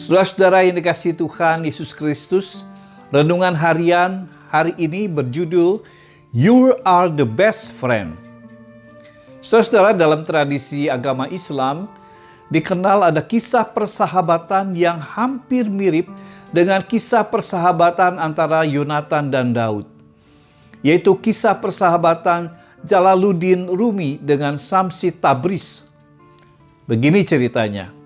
Saudara-saudara yang dikasihi Tuhan Yesus Kristus, renungan harian hari ini berjudul You Are the Best Friend. Saudara, dalam tradisi agama Islam, dikenal ada kisah persahabatan yang hampir mirip dengan kisah persahabatan antara Yonatan dan Daud, yaitu kisah persahabatan Jalaluddin Rumi dengan Samsi Tabriz. Begini ceritanya.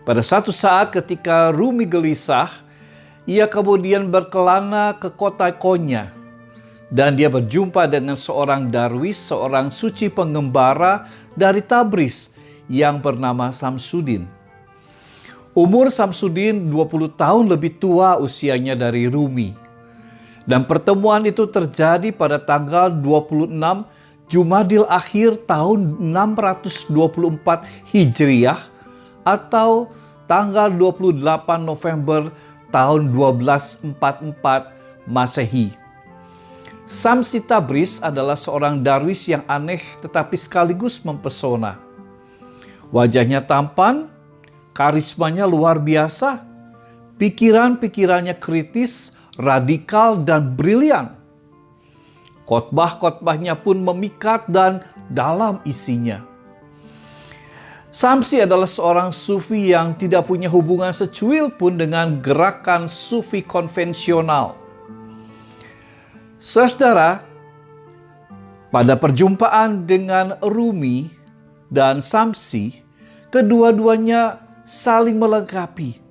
Pada suatu saat ketika Rumi gelisah, ia kemudian berkelana ke kota Konya. Dan dia berjumpa dengan seorang darwis, seorang suci pengembara dari Tabriz yang bernama Samsudin. Umur Samsudin 20 tahun lebih tua usianya dari Rumi. Dan pertemuan itu terjadi pada tanggal 26 Jumadil Akhir tahun 624 Hijriah atau tanggal 28 November tahun 1244 Masehi. Samsi Tabriz adalah seorang darwis yang aneh tetapi sekaligus mempesona. Wajahnya tampan, karismanya luar biasa, pikiran-pikirannya kritis, radikal, dan brilian. Khotbah-khotbahnya pun memikat dan dalam isinya. Samsi adalah seorang sufi yang tidak punya hubungan secuil pun dengan gerakan sufi konvensional. Saudara, pada perjumpaan dengan Rumi dan Samsi, kedua-duanya saling melengkapi.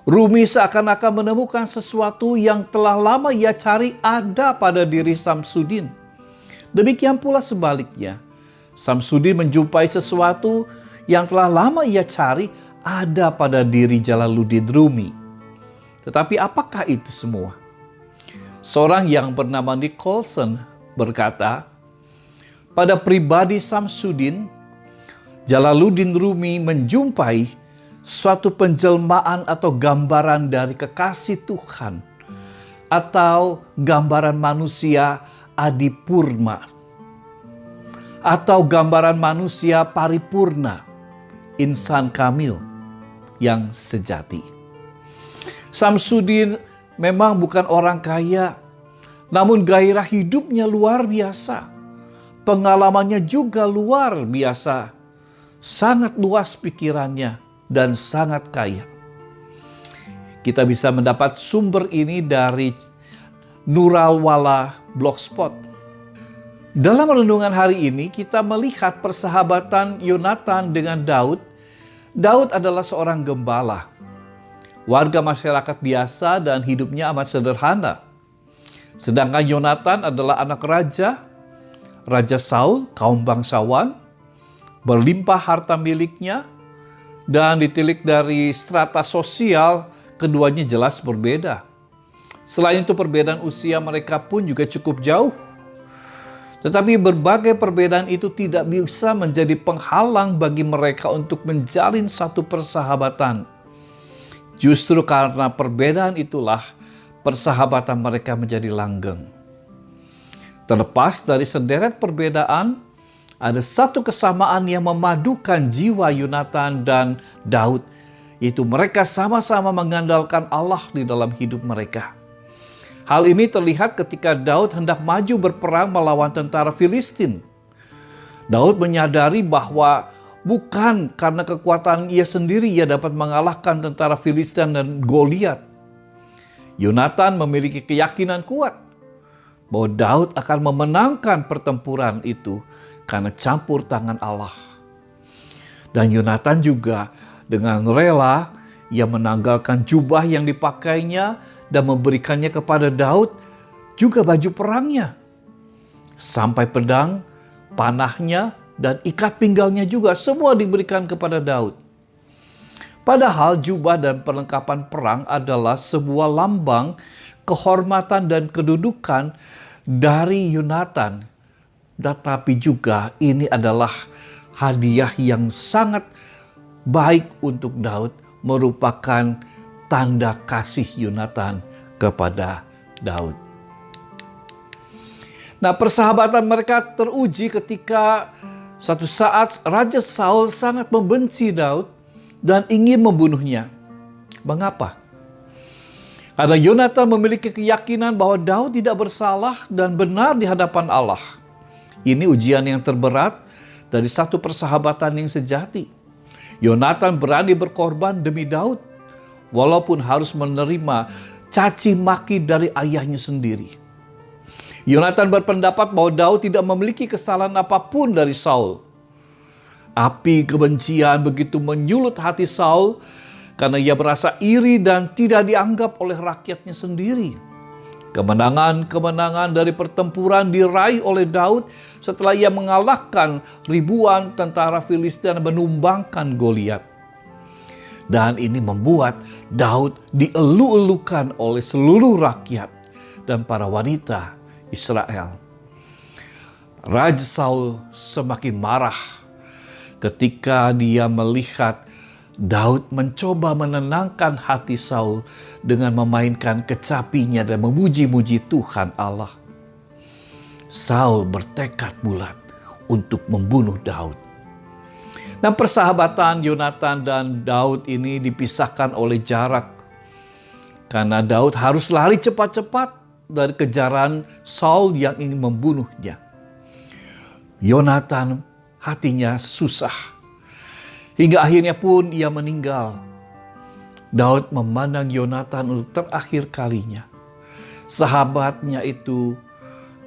Rumi seakan-akan menemukan sesuatu yang telah lama ia cari ada pada diri Samsudin. Demikian pula sebaliknya, Samsudin menjumpai sesuatu yang telah lama ia cari ada pada diri Jalaluddin Rumi. Tetapi apakah itu semua? Seorang yang bernama Nicholson berkata, pada pribadi Samsudin, Jalaluddin Rumi menjumpai suatu penjelmaan atau gambaran dari kekasih Tuhan atau gambaran manusia adipurma atau gambaran manusia paripurna, insan kamil yang sejati. Samsudin memang bukan orang kaya, namun gairah hidupnya luar biasa. Pengalamannya juga luar biasa. Sangat luas pikirannya dan sangat kaya. Kita bisa mendapat sumber ini dari Nuralwala Blogspot. Dalam renungan hari ini kita melihat persahabatan Yonatan dengan Daud. Daud adalah seorang gembala, warga masyarakat biasa dan hidupnya amat sederhana. Sedangkan Yonatan adalah anak raja, Raja Saul, kaum bangsawan, berlimpah harta miliknya, dan ditilik dari strata sosial, keduanya jelas berbeda. Selain itu perbedaan usia mereka pun juga cukup jauh. Tetapi berbagai perbedaan itu tidak bisa menjadi penghalang bagi mereka untuk menjalin satu persahabatan. Justru karena perbedaan itulah persahabatan mereka menjadi langgeng. Terlepas dari sederet perbedaan, ada satu kesamaan yang memadukan jiwa Yonatan dan Daud, yaitu mereka sama-sama mengandalkan Allah di dalam hidup mereka. Hal ini terlihat ketika Daud hendak maju berperang melawan tentara Filistin. Daud menyadari bahwa bukan karena kekuatan ia sendiri ia dapat mengalahkan tentara Filistin dan Goliat. Yonatan memiliki keyakinan kuat bahwa Daud akan memenangkan pertempuran itu karena campur tangan Allah. Dan Yonatan juga dengan rela ia menanggalkan jubah yang dipakainya dan memberikannya kepada Daud juga baju perangnya. Sampai pedang, panahnya, dan ikat pinggangnya juga semua diberikan kepada Daud. Padahal jubah dan perlengkapan perang adalah sebuah lambang kehormatan dan kedudukan dari Yonatan. Tetapi juga ini adalah hadiah yang sangat baik untuk Daud, merupakan tanda kasih Yonatan kepada Daud. Nah, persahabatan mereka teruji ketika suatu saat Raja Saul sangat membenci Daud dan ingin membunuhnya. Mengapa? Karena Yonatan memiliki keyakinan bahwa Daud tidak bersalah dan benar di hadapan Allah. Ini ujian yang terberat dari satu persahabatan yang sejati. Yonatan berani berkorban demi Daud, walaupun harus menerima caci maki dari ayahnya sendiri. Yonatan berpendapat bahwa Daud tidak memiliki kesalahan apapun dari Saul. Api kebencian begitu menyulut hati Saul karena ia merasa iri dan tidak dianggap oleh rakyatnya sendiri. Kemenangan-kemenangan dari pertempuran diraih oleh Daud setelah ia mengalahkan ribuan tentara Filistia dan menumbangkan Goliat. Dan ini membuat Daud dielu-elukan oleh seluruh rakyat dan para wanita Israel. Raja Saul semakin marah ketika dia melihat Daud mencoba menenangkan hati Saul dengan memainkan kecapinya dan memuji-muji Tuhan Allah. Saul bertekad bulat untuk membunuh Daud. Nah, persahabatan Yonatan dan Daud ini dipisahkan oleh jarak. Karena Daud harus lari cepat-cepat dari kejaran Saul yang ingin membunuhnya. Yonatan hatinya susah. Hingga akhirnya pun ia meninggal. Daud memandang Yonatan untuk terakhir kalinya. Sahabatnya itu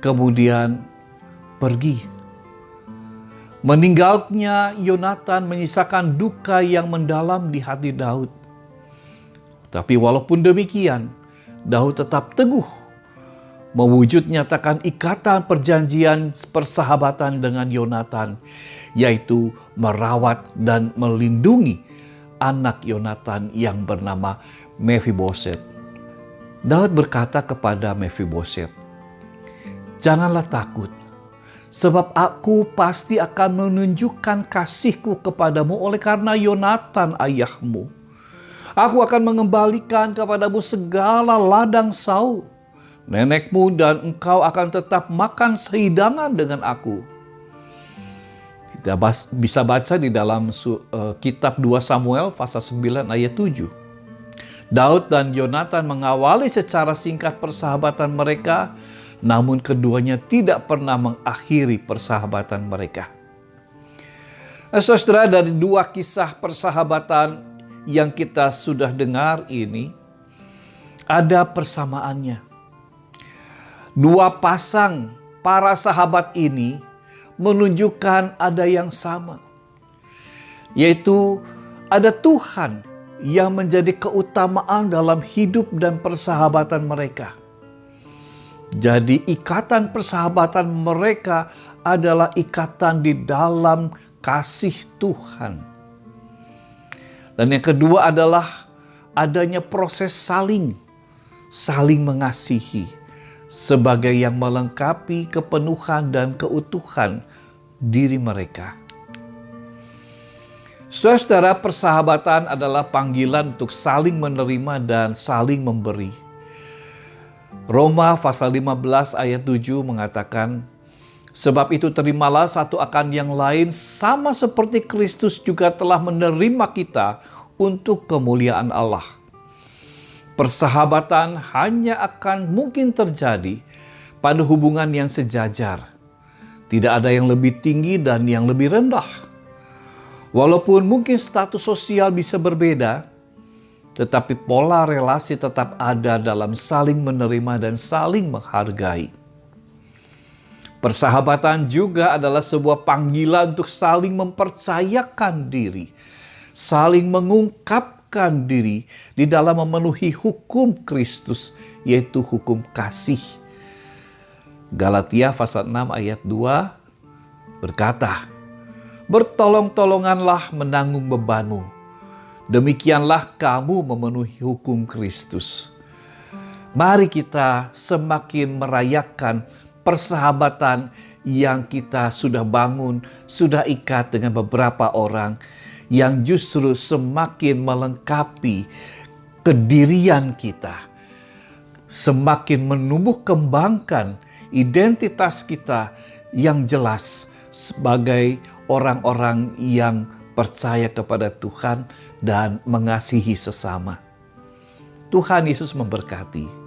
kemudian pergi. Meninggalnya Yonatan menyisakan duka yang mendalam di hati Daud. Tapi walaupun demikian, Daud tetap teguh mewujud nyatakan ikatan perjanjian persahabatan dengan Yonatan, yaitu merawat dan melindungi anak Yonatan yang bernama Mephiboset. Daud berkata kepada Mephiboset, "Janganlah takut, sebab aku pasti akan menunjukkan kasihku kepadamu oleh karena Yonatan ayahmu. Aku akan mengembalikan kepadamu segala ladang Saul. Nenekmu dan engkau akan tetap makan sehidangan dengan aku." Kita bisa baca di dalam kitab 2 Samuel pasal 9 ayat 7. Daud dan Yonatan mengawali secara singkat persahabatan mereka, namun keduanya tidak pernah mengakhiri persahabatan mereka. Nah, saudara, dari dua kisah persahabatan yang kita sudah dengar ini, ada persamaannya. Dua pasang para sahabat ini menunjukkan ada yang sama, yaitu ada Tuhan yang menjadi keutamaan dalam hidup dan persahabatan mereka. Jadi ikatan persahabatan mereka adalah ikatan di dalam kasih Tuhan. Dan yang kedua adalah adanya proses saling mengasihi sebagai yang melengkapi kepenuhan dan keutuhan diri mereka. Saudara, persahabatan adalah panggilan untuk saling menerima dan saling memberi. Roma pasal 15 ayat 7 mengatakan, "Sebab itu terimalah satu akan yang lain sama seperti Kristus juga telah menerima kita untuk kemuliaan Allah." Persahabatan hanya akan mungkin terjadi pada hubungan yang sejajar. Tidak ada yang lebih tinggi dan yang lebih rendah. Walaupun mungkin status sosial bisa berbeda, tetapi pola relasi tetap ada dalam saling menerima dan saling menghargai. Persahabatan juga adalah sebuah panggilan untuk saling mempercayakan diri, saling mengungkapkan diri di dalam memenuhi hukum Kristus, yaitu hukum kasih. Galatia pasal 6 ayat 2 berkata, "Bertolong-tolonganlah menanggung bebanmu, demikianlah kamu memenuhi hukum Kristus." Mari kita semakin merayakan persahabatan yang kita sudah bangun, sudah ikat dengan beberapa orang, yang justru semakin melengkapi kedirian kita, semakin menumbuh kembangkan identitas kita yang jelas sebagai orang-orang yang percaya kepada Tuhan dan mengasihi sesama. Tuhan Yesus memberkati.